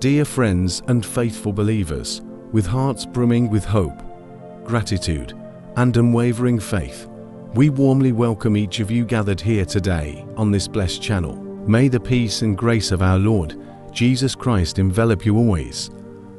Dear friends and faithful believers, with hearts brimming with hope, gratitude, and unwavering faith, we warmly welcome each of you gathered here today on this blessed channel. May the peace and grace of our Lord Jesus Christ envelop you always,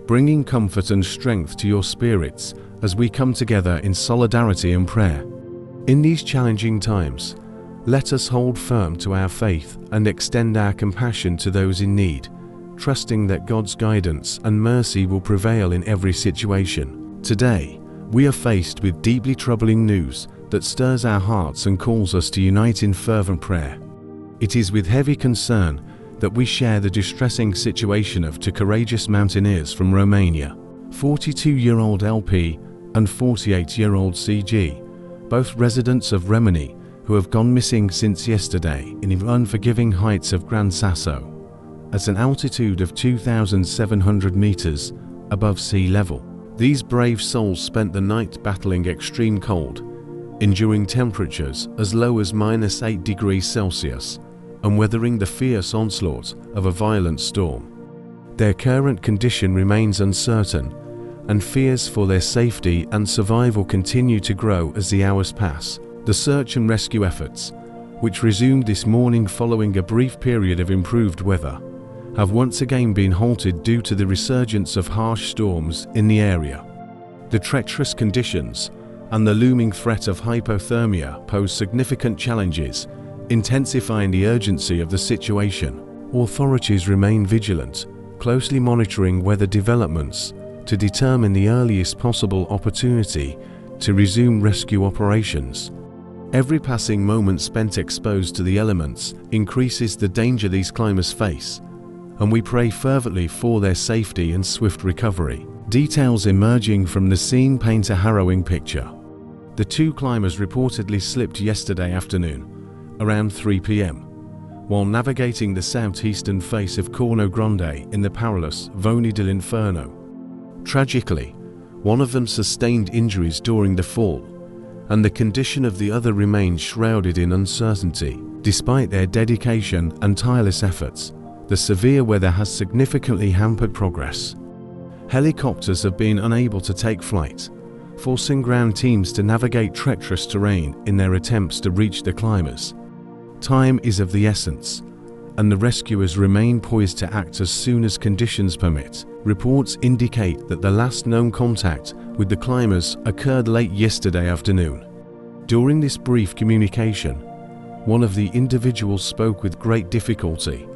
bringing comfort and strength to your spirits as we come together in solidarity and prayer. In these challenging times, let us hold firm to our faith and extend our compassion to those in need, trusting that God's guidance and mercy will prevail in every situation. Today, we are faced with deeply troubling news that stirs our hearts and calls us to unite in fervent prayer. It is with heavy concern that we share the distressing situation of two courageous mountaineers from Romania, 42-year-old LP and 48-year-old CG, both residents of Rimini, who have gone missing since yesterday in the unforgiving heights of Gran Sasso, at an altitude of 2,700 meters above sea level. These brave souls spent the night battling extreme cold, enduring temperatures as low as -8 degrees Celsius, and weathering the fierce onslaught of a violent storm. Their current condition remains uncertain, and fears for their safety and survival continue to grow as the hours pass. The search and rescue efforts, which resumed this morning following a brief period of improved weather, have once again been halted due to the resurgence of harsh storms in the area. The treacherous conditions and the looming threat of hypothermia pose significant challenges, intensifying the urgency of the situation. Authorities remain vigilant, closely monitoring weather developments to determine the earliest possible opportunity to resume rescue operations. Every passing moment spent exposed to the elements increases the danger these climbers face, and we pray fervently for their safety and swift recovery. Details emerging from the scene paint a harrowing picture. The two climbers reportedly slipped yesterday afternoon, around 3 p.m, while navigating the southeastern face of Corno Grande in the perilous Voni dell'Inferno. Tragically, one of them sustained injuries during the fall, and the condition of the other remains shrouded in uncertainty. Despite their dedication and tireless efforts, the severe weather has significantly hampered progress. Helicopters have been unable to take flight, forcing ground teams to navigate treacherous terrain in their attempts to reach the climbers. Time is of the essence, and the rescuers remain poised to act as soon as conditions permit. Reports indicate that the last known contact with the climbers occurred late yesterday afternoon. During this brief communication, one of the individuals spoke with great difficulty,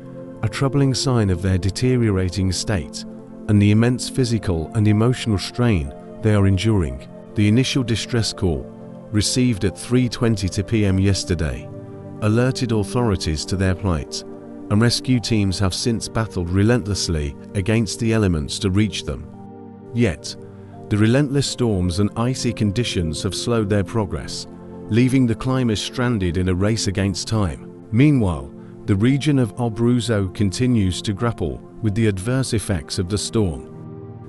a troubling sign of their deteriorating state and the immense physical and emotional strain they are enduring. The initial distress call, received at 3:22 p.m. yesterday, alerted authorities to their plight, and rescue teams have since battled relentlessly against the elements to reach them. Yet, the relentless storms and icy conditions have slowed their progress, leaving the climbers stranded in a race against time. Meanwhile, the region of Abruzzo continues to grapple with the adverse effects of the storm.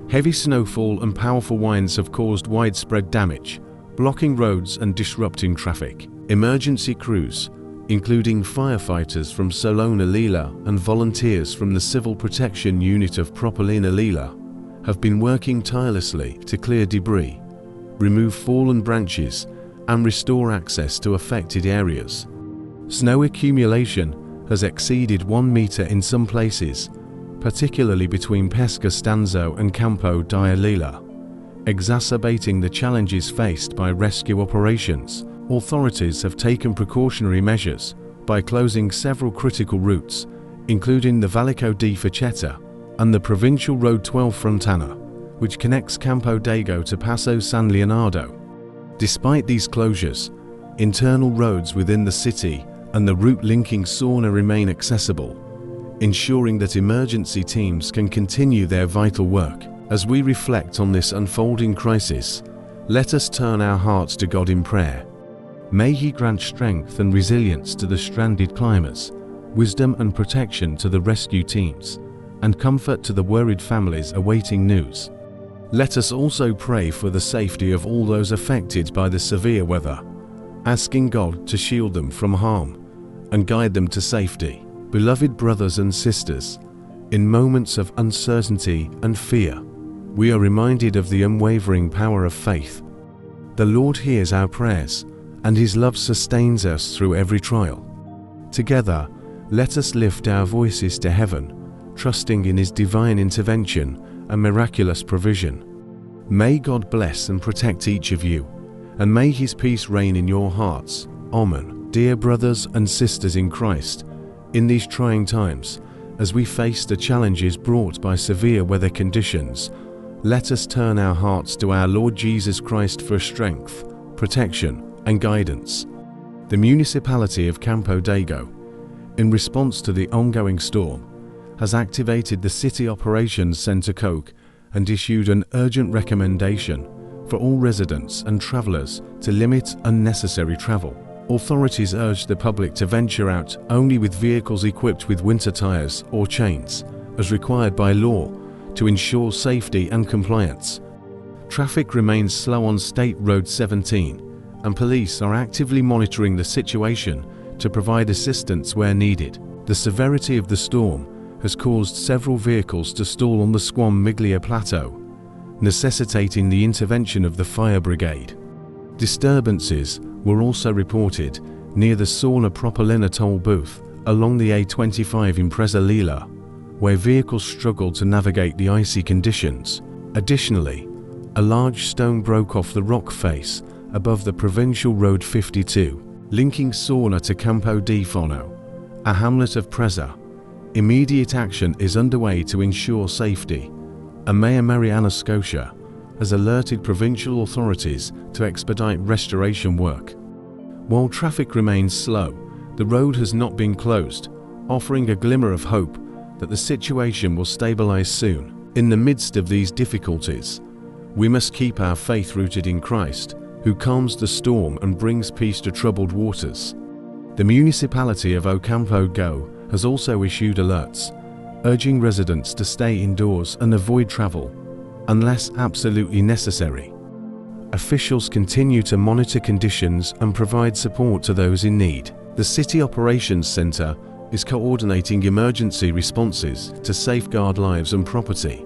Heavy snowfall and powerful winds have caused widespread damage, blocking roads and disrupting traffic. Emergency crews, including firefighters from Solona Lila and volunteers from the Civil Protection Unit of Propolina Lila, have been working tirelessly to clear debris, remove fallen branches, and restore access to affected areas. Snow accumulation has exceeded 1 meter in some places, particularly between Pesca Stanzo and Campo di Lila, exacerbating the challenges faced by rescue operations. Authorities have taken precautionary measures by closing several critical routes, including the Valico di Facetta and the Provincial Road 12 Frontana, which connects Campo Dago to Passo San Leonardo. Despite these closures, internal roads within the city and the route linking Sorna remain accessible, ensuring that emergency teams can continue their vital work. As we reflect on this unfolding crisis, let us turn our hearts to God in prayer. May He grant strength and resilience to the stranded climbers, wisdom and protection to the rescue teams, and comfort to the worried families awaiting news. Let us also pray for the safety of all those affected by the severe weather, asking God to shield them from harm and guide them to safety. Beloved brothers and sisters, In moments of uncertainty and fear, we are reminded of the unwavering power of faith. The Lord hears our prayers, and His love sustains us through every trial. Together, let us lift our voices to heaven, trusting in His divine intervention and miraculous provision. May God bless and protect each of you, and may His peace reign in your hearts. Amen. Dear brothers and sisters in Christ, in these trying times, as we face the challenges brought by severe weather conditions, let us turn our hearts to our Lord Jesus Christ for strength, protection, and guidance. The municipality of Campo Dago, in response to the ongoing storm, has activated the City Operations Center COC and issued an urgent recommendation for all residents and travelers to limit unnecessary travel. Authorities urge the public to venture out only with vehicles equipped with winter tires or chains, as required by law, to ensure safety and compliance. Traffic remains slow on State Road 17, and police are actively monitoring the situation to provide assistance where needed. The severity of the storm has caused several vehicles to stall on the Squam Miglia Plateau, necessitating the intervention of the fire brigade. Disturbances were also reported near the Sauna Propolina toll booth along the A25 Impreza Lila, where vehicles struggled to navigate the icy conditions. Additionally, a large stone broke off the rock face above the Provincial Road 52, linking Sauna to Campo di Fono, a hamlet of Preza. Immediate action is underway to ensure safety, and Mayor Mariana Scotia has alerted provincial authorities to expedite restoration work. While traffic remains slow, the road has not been closed, offering a glimmer of hope that the situation will stabilize soon. In the midst of these difficulties, we must keep our faith rooted in Christ, who calms the storm and brings peace to troubled waters. The municipality of Ocampo Go has also issued alerts, urging residents to stay indoors and avoid travel, unless absolutely necessary. Officials continue to monitor conditions and provide support to those in need. The City Operations Center is coordinating emergency responses to safeguard lives and property,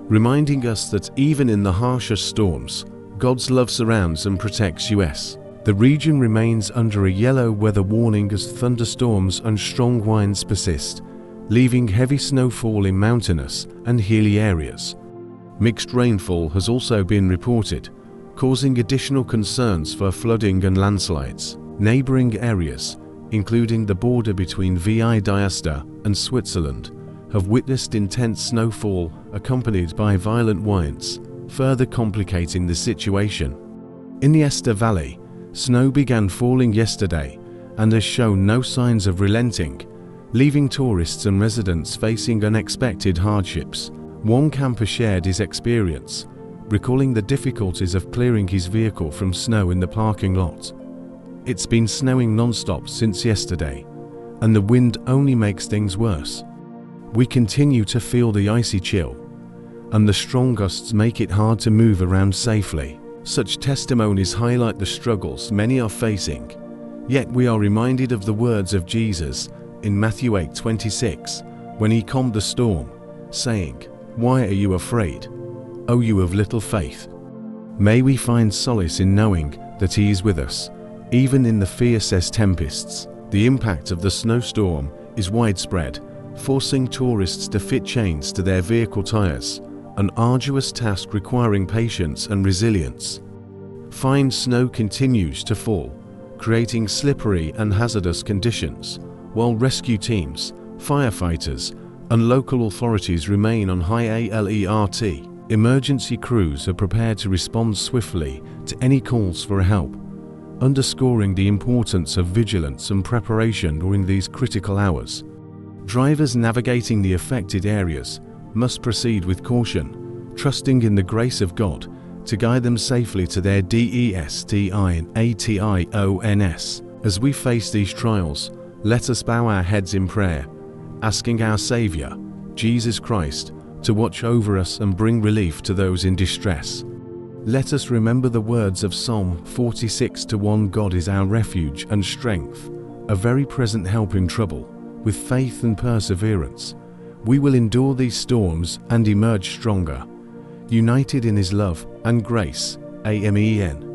reminding us that even in the harshest storms, God's love surrounds and protects us. The region remains under a yellow weather warning as thunderstorms and strong winds persist, leaving heavy snowfall in mountainous and hilly areas. Mixed rainfall has also been reported, causing additional concerns for flooding and landslides. Neighboring areas, including the border between VI d'Aosta and Switzerland, have witnessed intense snowfall accompanied by violent winds, further complicating the situation. In the Este Valley, snow began falling yesterday and has shown no signs of relenting, leaving tourists and residents facing unexpected hardships. One camper shared his experience, recalling the difficulties of clearing his vehicle from snow in the parking lot. It's been snowing non-stop since yesterday, and the wind only makes things worse. We continue to feel the icy chill, and the strong gusts make it hard to move around safely. Such testimonies highlight the struggles many are facing, yet we are reminded of the words of Jesus in Matthew 8:26, when He calmed the storm, saying, "Why are you afraid, O you of little faith?" May we find solace in knowing that He is with us, even in the fiercest tempests. The impact of the snowstorm is widespread, forcing tourists to fit chains to their vehicle tires, an arduous task requiring patience and resilience. Fine snow continues to fall, creating slippery and hazardous conditions, while rescue teams, firefighters, and local authorities remain on high alert. Emergency crews are prepared to respond swiftly to any calls for help, underscoring the importance of vigilance and preparation during these critical hours. Drivers navigating the affected areas must proceed with caution, trusting in the grace of God to guide them safely to their destinations. As we face these trials, let us bow our heads in prayer, asking our Savior, Jesus Christ, to watch over us and bring relief to those in distress. Let us remember the words of Psalm 46:1. God is our refuge and strength, a very present help in trouble. With faith and perseverance, We will endure these storms and emerge stronger, united in His love and grace. Amen.